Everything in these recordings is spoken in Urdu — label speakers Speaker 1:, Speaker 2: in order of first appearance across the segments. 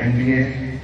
Speaker 1: NDA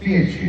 Speaker 1: PHA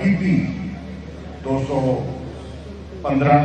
Speaker 1: PP 215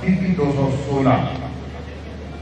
Speaker 1: PP 216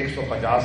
Speaker 1: 150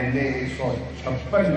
Speaker 1: NA 156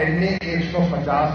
Speaker 1: NA 150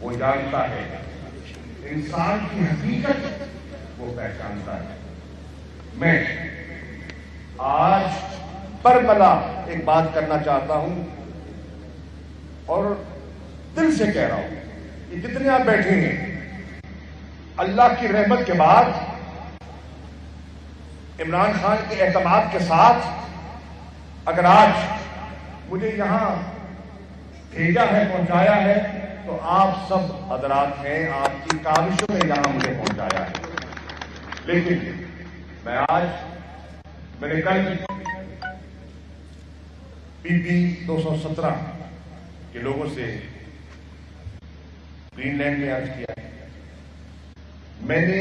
Speaker 1: وہ جانتا ہے، انسان کی حقیقت وہ پہچانتا ہے۔ میں آج برملا ایک بات کرنا چاہتا ہوں اور دل سے کہہ رہا ہوں کہ جتنے آپ بیٹھے ہیں، اللہ کی رحمت کے بعد عمران خان کے اعتماد کے ساتھ اگر آج مجھے یہاں بھیجا ہے، پہنچایا ہے، تو آپ سب حضرات ہیں، آپ کی کاوشوں نے یہاں مجھے پہنچایا ہے۔ لیکن میں نے کل PP 217 کے لوگوں سے گرین لینڈ میں عرض کیا ہے، میں نے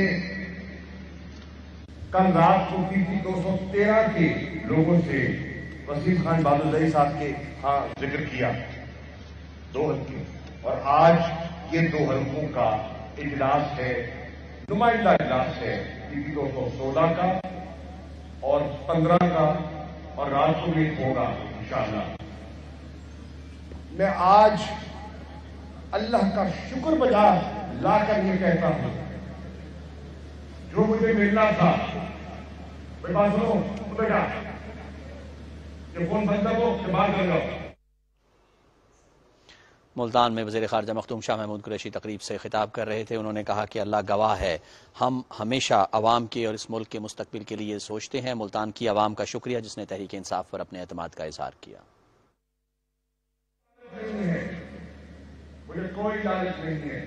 Speaker 1: کل رات کو PP 213 کے لوگوں سے وسیم خان بادل صاحب کے ہاں ذکر کیا 2 حلقے، اور آج یہ 2 حلقوں کا اجلاس ہے، نمائندہ اجلاس ہے PP 216 کا اور 15 کا، اور رات کو بھی ہوگا انشاءاللہ۔ میں آج اللہ کا شکر بجا لا کر یہ کہتا ہوں، جو مجھے ملنا تھا، میرے پاس سنو بیٹا، یہ فون بند کر دو، بات کر لو۔
Speaker 2: ملتان میں وزیر خارجہ مخدوم شاہ محمود قریشی تقریب سے خطاب کر رہے تھے۔ انہوں نے کہا کہ اللہ گواہ ہے، ہم ہمیشہ عوام کے اور اس ملک کے مستقبل کے لیے سوچتے ہیں۔ ملتان کی عوام کا شکریہ جس نے تحریک انصاف پر اپنے اعتماد کا اظہار کیا۔
Speaker 1: مجھے کوئی لالچ نہیں ہے،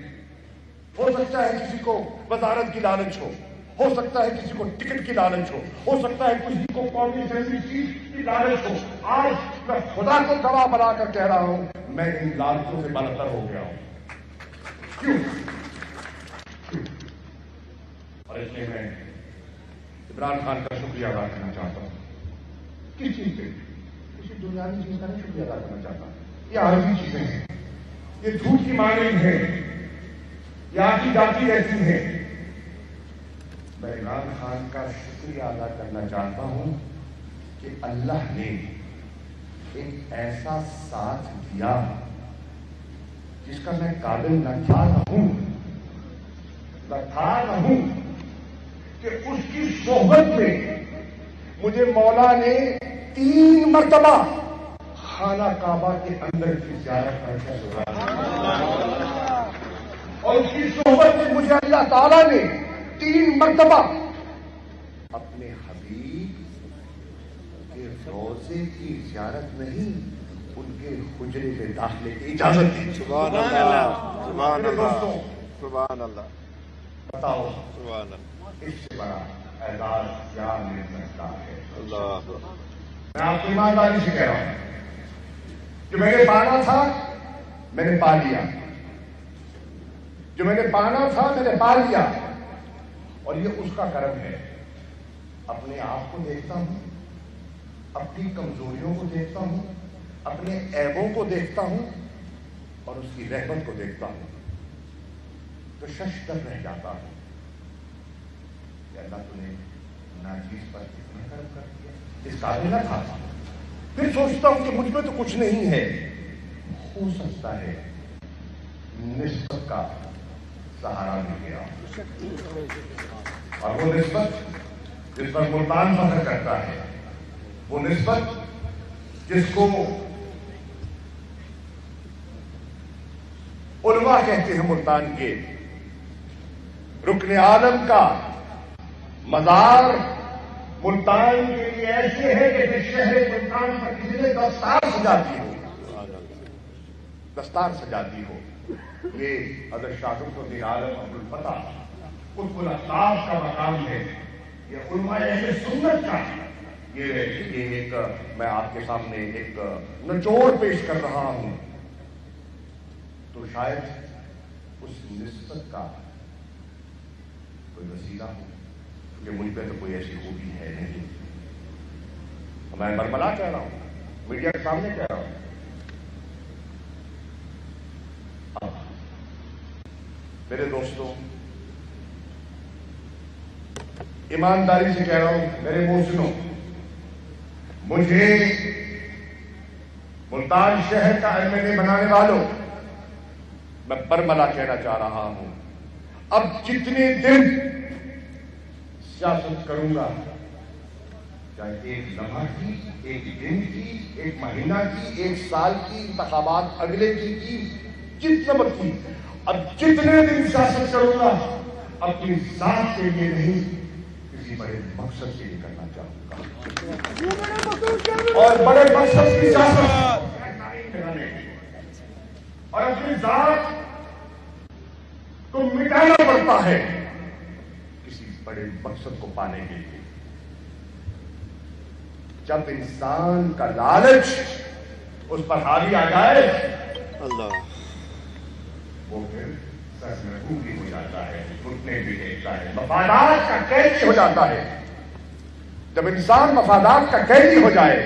Speaker 1: ہو سکتا ہے کسی کو وزارت کی لالچ ہو سکتا ہے کسی کو ٹکٹ کی لالچ ہو سکتا ہے کسی کو قومی سیاسی چیز کی لالچ ہو۔ آج میں خدا کو گواہ بنا کر کہہ رہا ہوں، میں ان لالچوں سے برتر ہو گیا ہوں۔ کیوں؟ اور اس لیے میں عمران خان کا شکریہ ادا کرنا چاہتا ہوں۔ کس چیز پہ؟ کسی دنیاوی چیز کا نہیں شکریہ ادا کرنا چاہتا، یہ عارضی چیزیں ہیں، یہ جھوٹ کی مانند ہے، یہ آتی جاتی رہتی ہے۔ میں عمران خان کا شکریہ ادا کرنا چاہتا ہوں کہ اللہ نے ایک ایسا ساتھ دیا جس کا میں قابل نہ تھا نہ ہوں کہ اس کی صحبت میں مجھے مولا نے 3 مرتبہ خانہ کعبہ کے اندر کی زیارت کر کے اور اس کی صحبت میں مجھے اللہ تعالیٰ نے 3 مرتبہ اپنے حبیب کے روضے کی زیارت نہیں، ان کے حجرے میں داخلے کی اجازت دی۔
Speaker 3: سبحان اللہ، سبحان اللہ، سبحان اللہ۔
Speaker 1: بتاؤ
Speaker 3: سبحان اللہ،
Speaker 1: اس سے بڑا اعزاز کیا مل سکتا ہے؟
Speaker 3: اللہ،
Speaker 1: میں آپ کو ایمانداری سے کہہ رہا ہوں، جو میں نے پانا تھا میں نے پا لیا، جو میں نے پانا تھا میں نے پا لیا، اور یہ اس کا کرم ہے۔ اپنے آپ کو دیکھتا ہوں، اپنی کمزوریوں کو دیکھتا ہوں، اپنے عیبوں کو دیکھتا ہوں اور اس کی رحمت کو دیکھتا ہوں تو ششدر رہ جاتا ہوں کہ اللہ تو نے ناچیز پر کتنا کرم کر دیا، اس قابل نہ تھا۔ پھر سوچتا ہوں کہ مجھ میں تو کچھ نہیں ہے، ہو سکتا ہے نسبت کا سہارا مل گیا، اور وہ نسبت جس پر ملتان فخر کرتا ہے، وہ نسبت جس کو علماء کہتے ہیں ملتان کے، رکن عالم کا مزار ملتان کے لیے ایسے ہے کہ شہر ملتان پر کسی نے دستار سجاتی ہو، دستار سجاتی ہو۔ یہ حضرت شاہ رخ الدین عالم عبدالفتح قطب الاقطاب کا مقام ہے، یہ علماء اہل سنت کا یہ ایک میں آپ کے سامنے ایک نچوڑ پیش کر رہا ہوں، تو شاید اس نسبت کا کوئی وسیلہ ہو، کیونکہ مجھ پہ تو کوئی ایسی خوبی ہے نہیں۔ میں برملا کہہ رہا ہوں، میڈیا کے سامنے کہہ رہا ہوں۔ میرے دوستوں، ایمانداری سے کہہ رہا ہوں، میرے محسنوں، مجھے ملتان شہر کا MLA بنانے والوں، میں برملا کہنا چاہ رہا ہوں، اب جتنے دن سیاست کروں گا، چاہے ایک لمحہ کی، ایک دن کی، ایک مہینہ کی، ایک سال کی، انتخابات اگلے کی جتنا وقت، اب جتنے دن سیاست کروں گا اپنی ذات کے لیے نہیں، کسی بڑے مقصد کے لیے کرنا چاہوں گا، اور بڑے مقصد کی سیاست اور اپنی ذات کو مٹانا پڑتا ہے کسی بڑے مقصد کو پانے کے لیے۔ جب انسان کا لالچ اس پر حاوی آ جائے
Speaker 3: اللہ،
Speaker 1: وہ پھر سر میں خوبی ہو جاتا ہے، گھٹنے بھی دیکھتا ہے، مفادات کا قیدی ہو جاتا ہے۔ جب انسان مفادات کا قیدی ہو جائے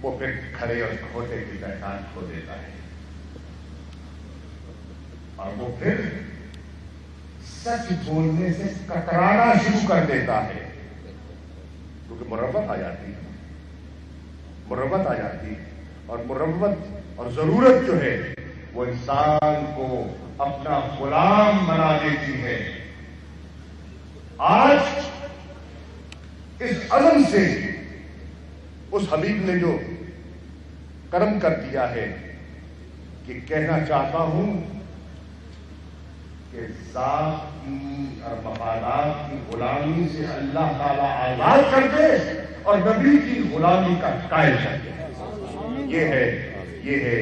Speaker 1: وہ پھر کھڑے اور کھوٹے کی پہچان کھو دیتا ہے، اور وہ پھر سچ بولنے سے کترانا شروع کر دیتا ہے، کیونکہ مروت آ جاتی ہے، مروت آ جاتی ہے، اور مروت اور ضرورت جو ہے وہ انسان کو اپنا غلام بنا دیتی ہے۔ آج اس عزم سے اس حبیب نے جو کرم کر دیا ہے کہ کہنا چاہتا ہوں کہ ذات کی اور مفادات کی غلامی سے اللہ تعالیٰ آزاد کر دے اور نبی کی غلامی کا قائل کر دے۔ یہ ہے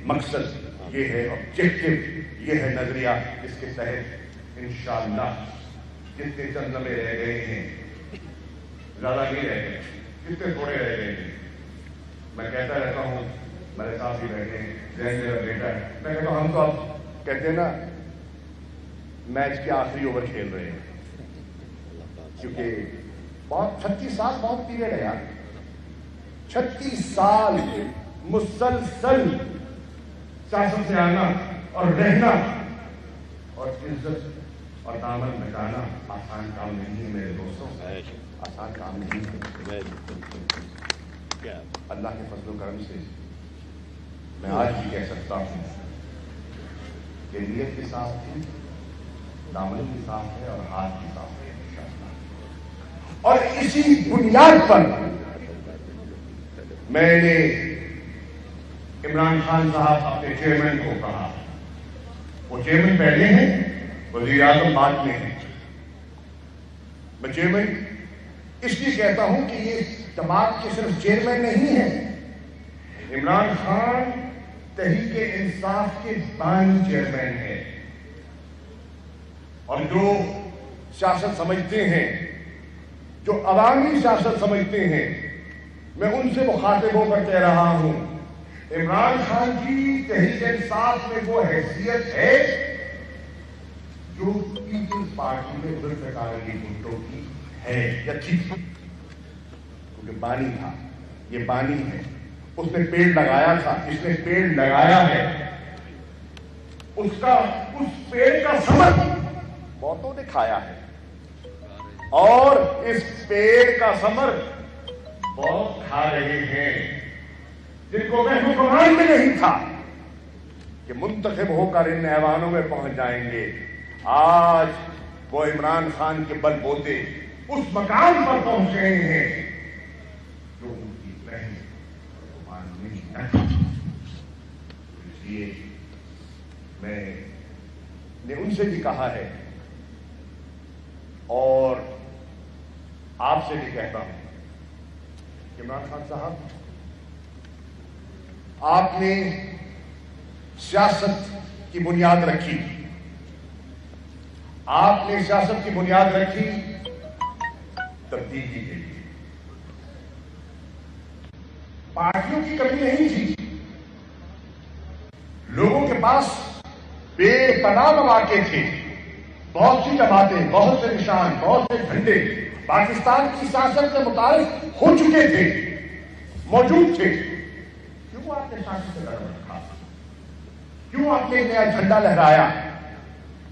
Speaker 1: مقصد، یہ ہے آبجیکٹو، یہ ہے نظریہ جس کے تحت انشاءاللہ جتنے چند لمحے رہ گئے ہیں، زیادہ نہیں رہ گئے، کتنے تھوڑے رہ گئے ہیں، میں کہتا رہتا ہوں، میرے ساتھ ہی رہتے ہیں، ذہن میرا بیٹا ہے، میں کہتا ہوں ہم تو اب کہتے ہیں نا میچ کے آخری اوور کھیل رہے ہیں، کیونکہ بہت 36 سال بہت پیریڈ ہے یار، 36 سال مسلسل سیاست سے آنا اور رہنا اور عزت اور دامن مٹانا آسان کام نہیں ہے میرے دوستوں، آسان کام نہیں ہے۔ اللہ کے فضل و کرم سے میں آج بھی کہہ سکتا ہوں کہ نیت بھی صاف تھی، دامن بھی صاف ہے اور ہاتھ بھی صاف ہے انشاءاللہ۔ اور اسی بنیاد پر میں نے عمران خان صاحب اپنے چیئرمین کو کہا، وہ چیئرمین پہلے ہیں، وزیر اعظم بعد میں ہیں، میں چیئرمین اس لیے کہتا ہوں کہ یہ جماعت کے صرف چیئرمین نہیں ہے، عمران خان تحریک انصاف کے بانی چیئرمین ہے، اور جو سیاست سمجھتے ہیں، جو عوامی سیاست سمجھتے ہیں، میں ان سے مخاطب ہو کر کہہ رہا ہوں، عمران خان کی تحریک انصاف میں وہ حیثیت ہے جو پیپلز پارٹی میں ذوالفقار علی بھٹو کی ہے یا تھی، کیونکہ بانی تھا، یہ بانی ہے، اس نے پیڑ لگایا تھا، اس نے پیڑ لگایا ہے، اس پیڑ کا ثمر بہتوں نے کھایا ہے، اور اس پیڑ کا ثمر بہت کھا رہے ہیں جن کو وہم و گمان میں نہیں تھا کہ منتخب ہو کر ان ایوانوں میں پہنچ جائیں گے۔ آج وہ عمران خان کے بل بوتے اس مقام پر پہنچ گئے ہیں جو ان کی وہم و گمان میں نہ تھا۔ اس لیے میں نے ان سے بھی کہا ہے اور آپ سے بھی کہتا ہوں، عمران خان صاحب، آپ نے سیاست کی بنیاد رکھی، آپ نے سیاست کی بنیاد رکھی تبدیلی کے لیے، پارٹیوں کی کمی نہیں تھی، لوگوں کے پاس بے پناہ مواقع تھے، بہت سی جماعتیں، بہت سے نشان، بہت سے جھنڈے پاکستان کی سیاست سے متعلق ہو چکے تھے، موجود تھے، کیوں آپ نے سیاست سے قدم رکھا؟ کیوں آپ نے نیا جھنڈا لہرایا؟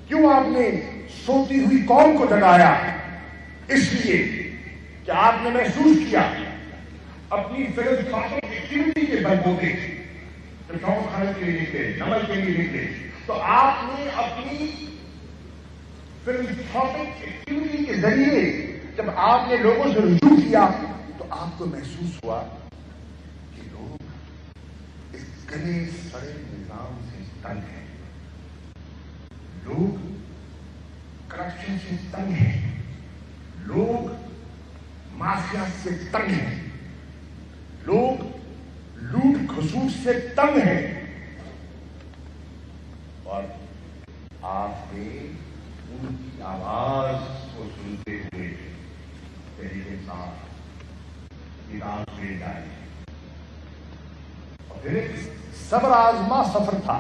Speaker 1: کیوں آپ نے سوتی ہوئی قوم کو جگایا؟ اس لیے کہ آپ نے محسوس کیا اپنی فلسفی کے بل بوتے جب شوق خرچ کے لیے نکلے، نمل کے لیے نکلے، تو آپ نے اپنی فلانتھروپک ایکٹیویٹی کے ذریعے جب آپ نے لوگوں سے رجوع کیا تو آپ کو محسوس ہوا کہ لوگ اس گلے سڑے نظام سے تنگ ہیں، لوگ کرپشن سے تنگ ہیں، لوگ معافیات سے تنگ ہیں، لوگ لوٹ کھسوٹ سے تنگ ہیں، اور آپ نے ان کی آواز کو سنتے ہوئے تحریک انصاف کتاب لے جائے، اور پھر ایک صبر آزما سفر تھا،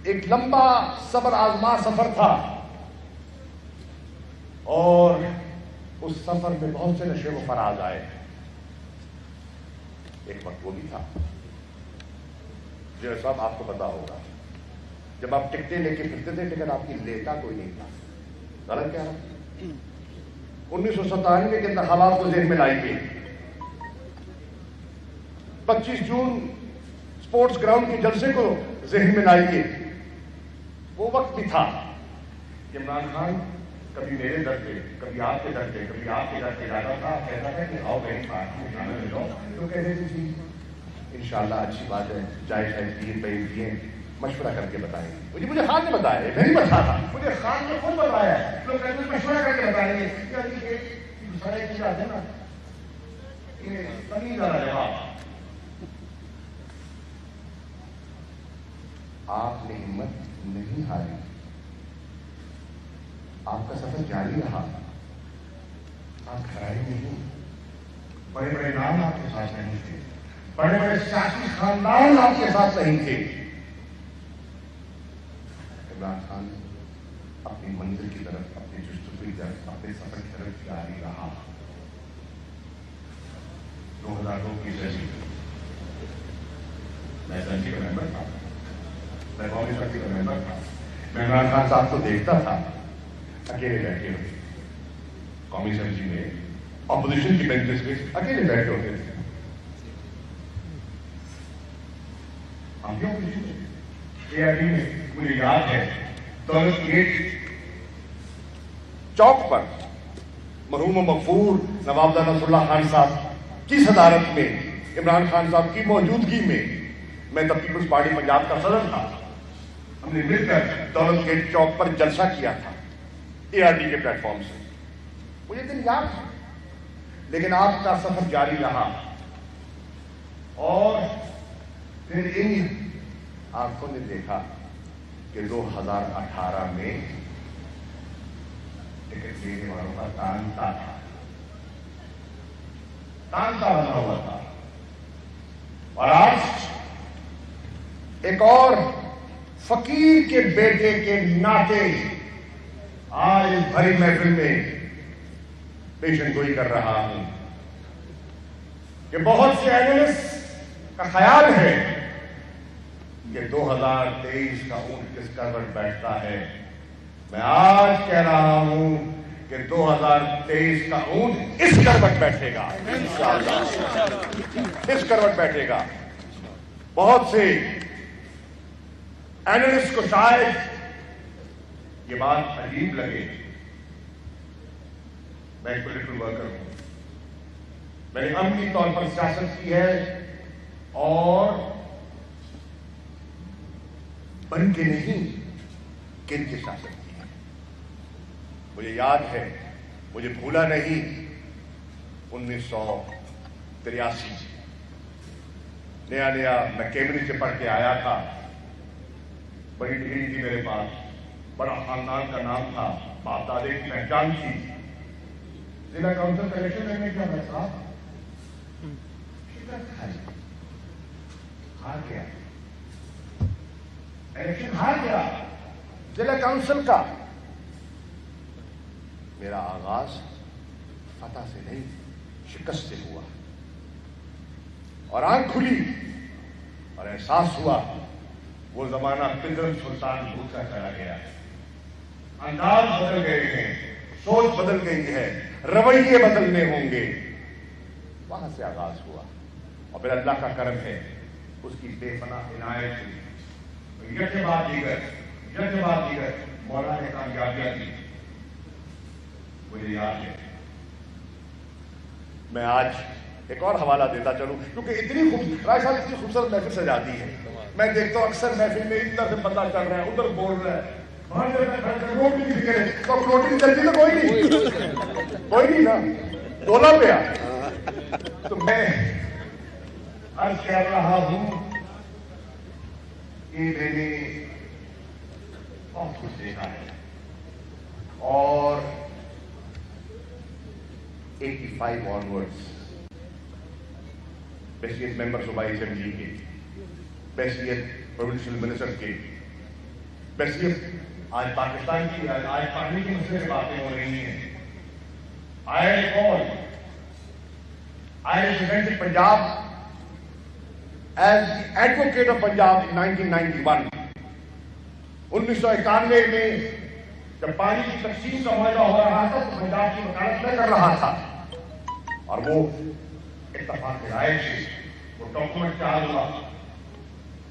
Speaker 1: ایک لمبا صبر آزما سفر تھا، اور اس سفر میں بہت سے نشے و فراز آئے۔ ایک وقت وہ بھی تھا جو سب آپ کو پتا ہوگا، جب آپ ٹکٹیں لے کے پھرتے تھے ٹکٹ آپ کی لیتا کوئی نہیں تھا۔ غلط کیا ہے؟ 1997 کے انتخابات کو ذہن میں لائیے، 25 جون اسپورٹس گراؤنڈ کے جلسے کو ذہن میں لائیے، وہ وقت بھی تھا کہ عمران خان کبھی میرے در پہ، کبھی آپ کے در پہ، کبھی آپ کے در پہ جاتا تھا، کہتا تھا کہ آؤ میری بات میں کھانا لے لو، تو کہتے تھے جی انشاءاللہ اچھی بات ہے، جائے شاید دیے پہ دیے مشورہ کر کے بتائیں گے۔ مجھے خان نے بتایا، میں نہیں بتا تھا، مجھے خان نے خود بتایا، لوگ کہتے ہیں مشورہ کر کے بتائیں گے، سارے کی بات ہے نا یہ تمیز والا جواب۔ آپ نے ہمت نہیں ہاری، آپ کا سفر جاری رہا، آپ گھرائی نہیں، بڑے بڑے نام آپ کے ساتھ نہیں تھے، بڑے بڑے سیاسی خاندان آپ کے ساتھ نہیں تھے۔ عمران خان اپنی منزل کی طرف، اپنی جستجو کی طرف، اپنے سفر کی طرف جاری رہا۔ 2002 کی سیشن میں سنجی کا ممبر تھا، میں قومی سرسی کا ممبر تھا، میں عمران خان صاحب کو دیکھتا تھا اکیلے بیٹھے ہوئے قومی اسمبلی میں، اپوزیشن کی بینچز میں اکیلے بیٹھے ہوتے تھے۔ ہم بھی اپوزیشن میں، اے آئی ڈی میں مجھے یاد ہے دولت گیٹ چوک پر مرحوم و مغفور نواب نصر اللہ خان صاحب کی صدارت میں، عمران خان صاحب کی موجودگی میں تب پیپلز پارٹی پنجاب کا صدر تھا، ہم نے مل کر دولت گیٹ چوک پر جلسہ کیا تھا اے آر ڈی کے پلیٹ فارم سے، مجھے دن یاد ہے۔ لیکن آپ کا سفر جاری رہا، اور پھر ان آنکھوں نے دیکھا کہ 2018 میں ٹکٹ لینے والوں کا تانتا تھا، تانتا بنا ہوا تھا، اور آج ایک اور فقیر کے بیٹے کے ناطے آج اس بھری محفل میں پیشن گوئی کر رہا ہوں کہ بہت سے اینالسٹ کا خیال ہے کہ 2023 کا اونٹ کس کروٹ بیٹھتا ہے، میں آج کہہ رہا ہوں کہ 2023 کا اونٹ اس کروٹ بیٹھے گا، انشاءاللہ اس کروٹ بیٹھے گا۔ بہت سے اینالسٹ کو شاید یہ بات عجیب لگے، میں ایک پولیٹیکل ورکر ہوں، میں نے عملی طور پر سیاست کی ہے، اور بن کے نہیں گن کے سیاست کی ہے۔ مجھے یاد ہے، مجھے بھولا نہیں، 1983 نیا میں کیمبرج سے پڑھ کے آیا تھا، بڑی ڈگری تھی میرے پاس، بڑا خاندان کا نام تھا، باپ دادے کی پہچان تھی۔ ضلع کونسل کا الیکشن لڑنے کیا میں صاحب ہار گیا، الیکشن ہار گیا ضلع کونسل کا۔ میرا آغاز فتح سے نہیں شکست سے ہوا، اور آنکھ کھلی اور احساس ہوا وہ زمانہ قدرت سلطان بھوکا چلا گیا ہے، انداز بدل گئے ہیں، سوچ بدل گئی ہے، رویے بدلنے ہوں گے۔ وہاں سے آغاز ہوا، اور پھر اللہ کا کرم ہے اس کی بے پناہ عنایت ہوئی، یک بعد دیگر مولا نے کامیابیاں دی، مجھے یاد ہے۔ میں آج ایک اور حوالہ دیتا چلوں، کیونکہ اتنی خوبصورت محفل سجاتی ہے، میں دیکھتا ہوں اکثر محفل میں ادھر سے بندہ چل رہا ہے، ادھر بول رہا ہے، روٹی کی فکر ہے، تو روٹی چلتی تو کوئی نہیں نا، ڈولا پہ آ۔ تو میں عرض کر رہا ہوں کہ میں نے بہت کچھ دیکھا ہے، اور 85 آنورڈس بحیثیت ممبر صوبائی اسمبلی کے، بحیثیت پروونشل منسٹر کے، بحیثیت آج پاکستان کی، آج پانی کے مسئلے سے باتیں ہو رہی ہیں، I represented Punjab as the advocate of Punjab in 1991. 1991 میں جب پانی کی تقسیم کا معاہدہ ہو رہا تھا تو پنجاب کی وکالت میں کر رہا تھا، اور وہ اتفاق رائے سے وہ ڈاکومنٹ تیار ہوا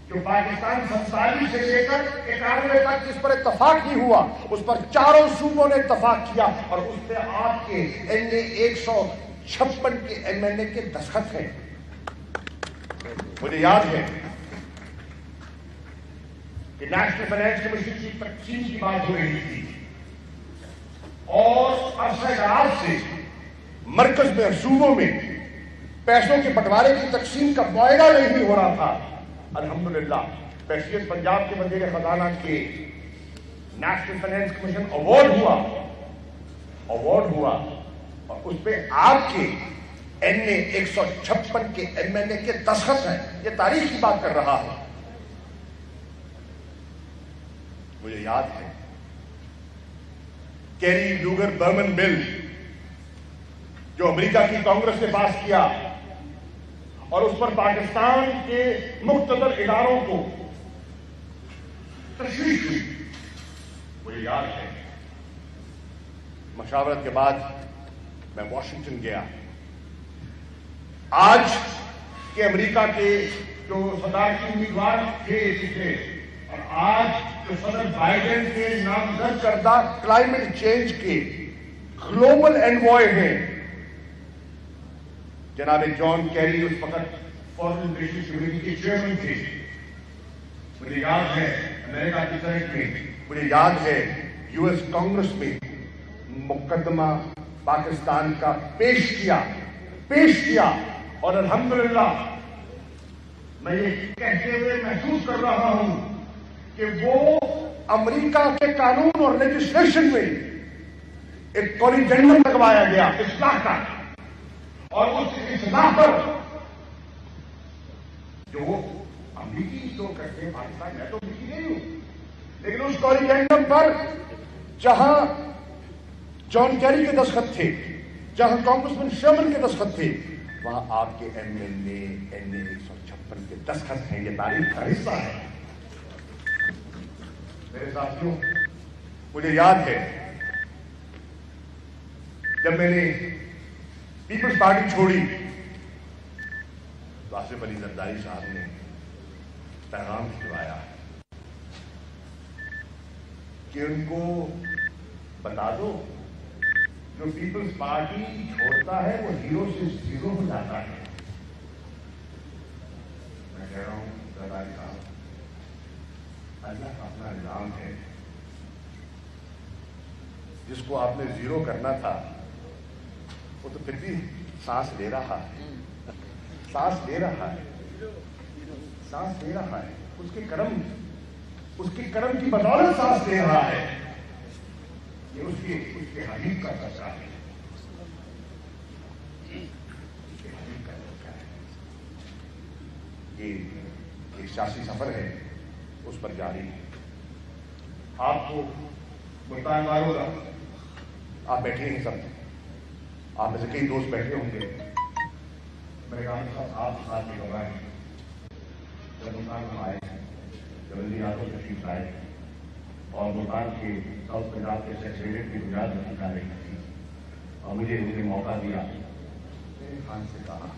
Speaker 1: جو پاکستان 47 سے لے کر 91 تک جس پر اتفاق نہیں ہوا، اس پر چاروں صوبوں نے اتفاق کیا، اور اس پہ آپ کے NA 156 کے MNA کے دستخط ہیں۔ مجھے یاد ہے کہ نیشنل فائنانس کمیشن کی تقسیم کی بات ہو رہی تھی، اور عرصہ دراز سے مرکز میں اور صوبوں میں پیسوں کے بٹوارے کی تقسیم کا معاہدہ نہیں ہو رہا تھا۔ الحمدللہ بحیثیت پنجاب کے وزیر خزانہ کے نیشنل فائنانس کمیشن ایوارڈ ہوا، اور اس پہ آپ کے NA 156 کے MNA کے دستخط ہیں۔ یہ تاریخ کی بات کر رہا ہے۔ مجھے یاد ہے کیری لوگر برمن بل جو امریکہ کی کانگریس نے پاس کیا، اور اس پر پاکستان کے مقتدر اداروں کو تشویش ہوئی۔ مجھے یاد ہے مشاورت کے بعد میں واشنگٹن گیا۔ آج کے امریکہ کے جو صدارتی امیدوار تھے پچھلے، اور آج جو صدر بائیڈن کے نامزد کردہ کلائمیٹ چینج کے گلوبل انوائے ہیں، جناب جان کیری اس وقت فارن ریلیشنز کمیٹی کے چیئرمین تھے۔ مجھے یاد ہے امریکہ کی سینیٹ میں، مجھے یاد ہے US کانگریس میں مقدمہ پاکستان کا پیش کیا، اور الحمدللہ میں یہ کہتے ہوئے محسوس کر رہا ہوں کہ وہ امریکہ کے قانون اور لیجسلیشن میں ایک کوریجنڈم لگوایا گیا اصلاح کا، اور اس اصلاح پر جو وہ امریکی جو کرتے ہیں پاکستان، میں تو امریکی نہیں ہوں، لیکن اس کوریجنڈم پر جہاں جان کیری کے دستخط تھے، جہاں کانگریسمین شرمن کے دستخط تھے، وہاں آپ کے MNA NA 156 کے دستخط ہیں۔ یہ تاریخ کا حصہ ہے میرے ساتھیوں۔ مجھے یاد ہے جب میں نے پیپلز پارٹی چھوڑی تو آصف علی زرداری صاحب نے پیغام بھجوایا کہ ان کو بتا دو جو پیپلز پارٹی چھوڑتا ہے وہ ہیرو سے زیرو ہو جاتا ہے۔ میں کہہ رہا ہوں زرداری صاحب، اللہ کا اپنا نظام ہے، جس کو آپ نے زیرو کرنا تھا وہ تو پھر بھی سانس لے رہا ہے، اس کے کرم کی بدولت سانس لے رہا ہے۔ یہ اس کے حبیب کا درجہ ہے، یہ ایک سیاسی سفر ہے، اس پر جاری ہے۔ آپ کو ملتان والوں کا، آپ بیٹھے ہیں سب، آپ میں سے کئی دوست بیٹھے ہوں گے، میں نے کہا آپ ساتھ میں گواہ ہیں، جب ملتان میں آئے ہیں، جب وزیر اعظم تشریف لائے اور ملتان کے ساؤتھ پنجاب کے سیکریٹریٹ کی بنیاد رکھی جا رہی تھی، اور مجھے موقع دیا، میں نے خان سے کہا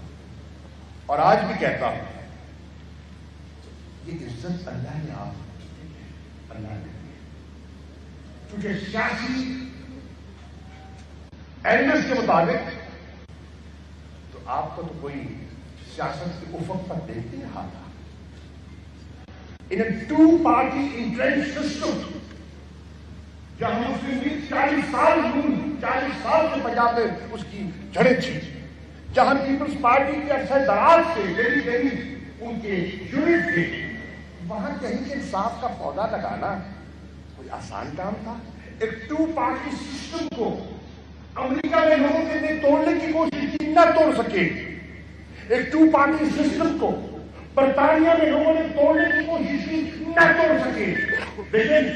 Speaker 1: اور آج بھی کہتا ہوں یہ عزت اللہ نے آپ کو دی ہے، اللہ نے دی ہے۔ کیونکہ سیاسی اینگلز کے مطابق تو آپ کو تو کوئی سیاست کے افق پر دیکھ نہیں رہا تھا۔ ان اے ٹو پارٹی انٹرنس سسٹم، جہاں مسلم لیگ 40 سال سے پنجاب میں اس کی جڑیں تھی، جہاں پیپلز پارٹی کے عرصہ دراز سے گلی ان کے یونٹ تھے، وہاں کہیں انصاف کا پودا لگانا کوئی آسان کام تھا؟ ایک ٹو پارٹی سسٹم کو امریکہ میں لوگوں کے لیے توڑنے کی کوشش کی، نہ توڑ سکے۔ ایک ٹو پارٹی سسٹم کو برطانیہ میں لوگوں نے توڑنے کی کوشش کی، نہ توڑ سکے۔ لیکن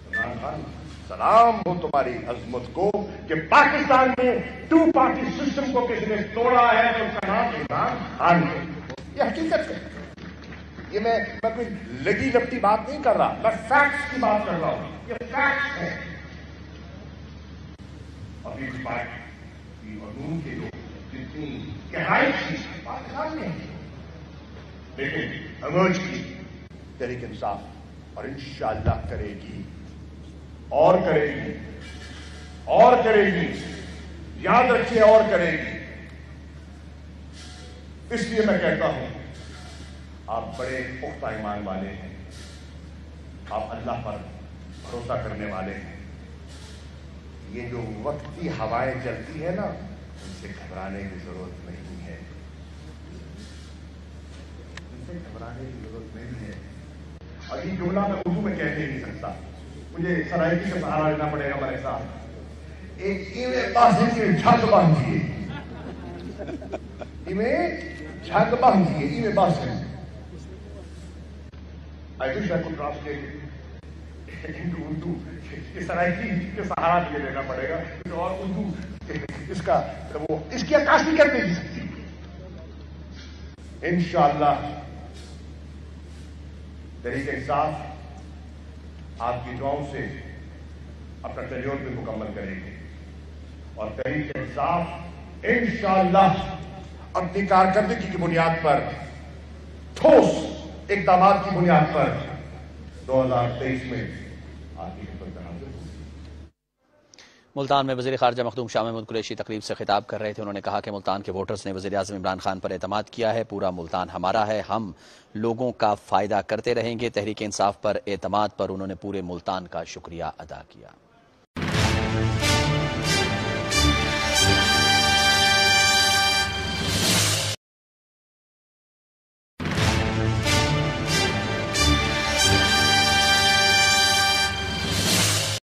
Speaker 1: عمران خان، سلام ہو تمہاری عظمت کو کہ پاکستان میں ٹو پارٹی سسٹم کو کسی نے توڑا ہے تو اس کا نام عمران خان ہے۔ یہ حقیقت ہے، یہ میں کوئی لگی لپٹی بات نہیں کر رہا، میں فیکٹس کی بات کر رہا ہوں، یہ فیکٹس ہے۔ ابھی اس پارٹی اور نون کے لوگ جتنی گہرائی تھی پاکستان میں، لیکن امرج کی تحریک انصاف اور انشاءاللہ کرے گی اور کرے گی اور کرے گی، یاد رکھیے، اور کرے گی۔ اس لیے میں کہتا ہوں آپ بڑے پختہ ایمان والے ہیں، آپ اللہ پر بھروسہ کرنے والے ہیں۔ یہ جو وقتی ہوائیں چلتی ہے نا، ان سے گھبرانے کی ضرورت نہیں ہے، ان سے گھبرانے کی ضرورت نہیں ہے۔ اور یہ جملہ میں اردو میں کہہ نہیں سکتا، مجھے سرائکی کا سہارا لینا پڑے گا میرے ساتھ۔ ایک ایویں باسن کی جھگ باندھیے، ایویں جھگ باندھیے، ایویں باسن۔ I wish I could translate it into Urdu۔ یہ سرائکی کے سہارا بھی لینا پڑے گا، اور اردو اس کا وہ اس کی عکاسی کر نہیں سکتی۔ انشاءاللہ تحریک انصاف آپ کی دعاؤں سے اپنا ٹینیور بھی مکمل کرے گی، اور تحریک انصاف انشاءاللہ اپنی کارکردگی کی بنیاد پر، ٹھوس اقدامات کی بنیاد پر 2023 میں آپ کی خدمت میں حاضر ہوگی۔
Speaker 2: ملتان میں وزیر خارجہ مخدوم شاہ محمود قریشی تقریب سے خطاب کر رہے تھے۔ انہوں نے کہا کہ ملتان کے ووٹرز نے وزیر اعظم عمران خان پر اعتماد کیا ہے، پورا ملتان ہمارا ہے، ہم لوگوں کا فائدہ کرتے رہیں گے۔ تحریک انصاف پر اعتماد پر انہوں نے پورے ملتان کا شکریہ ادا کیا۔